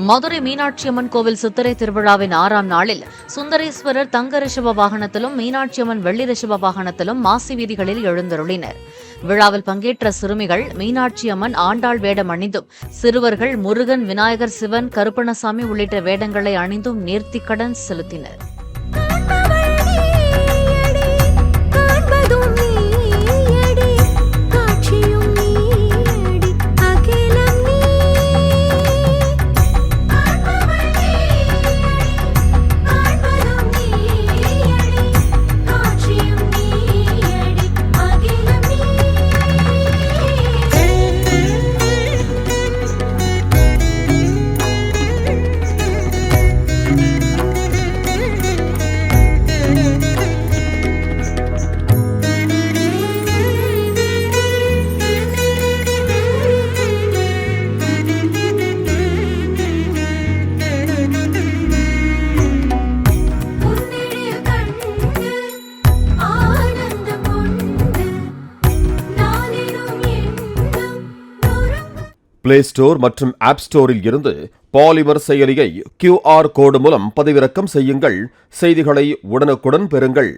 மதுரை மீனாட்சியம்மன் கோவில் சித்திரை திருவிழாவின் 6ஆம் நாளில் சுந்தரேஸ்வரர் தங்க ரிஷப வாகனத்திலும் மீனாட்சியம்மன் வெள்ளி ரிஷப வாகனத்திலும் மாசி வீதிகளில் எழுந்தருளினர். விழாவில் பங்கேற்ற சிறுமிகள் மீனாட்சியம்மன் ஆண்டாள் வேடம் அணிந்தும், சிறுவர்கள் முருகன், விநாயகர், சிவன், கருப்பணசாமி உள்ளிட்ட வேடங்களை அணிந்தும் நேர்த்திக்கடன் செலுத்தினர். பிளே ஸ்டோர் மற்றும் ஆப் ஸ்டோரில் இருந்து பாலிமர் செயலியை QR கோடு மூலம் பதிவிறக்கம் செய்யுங்கள். செய்திகளை உடனுக்குடன் பெறுங்கள்.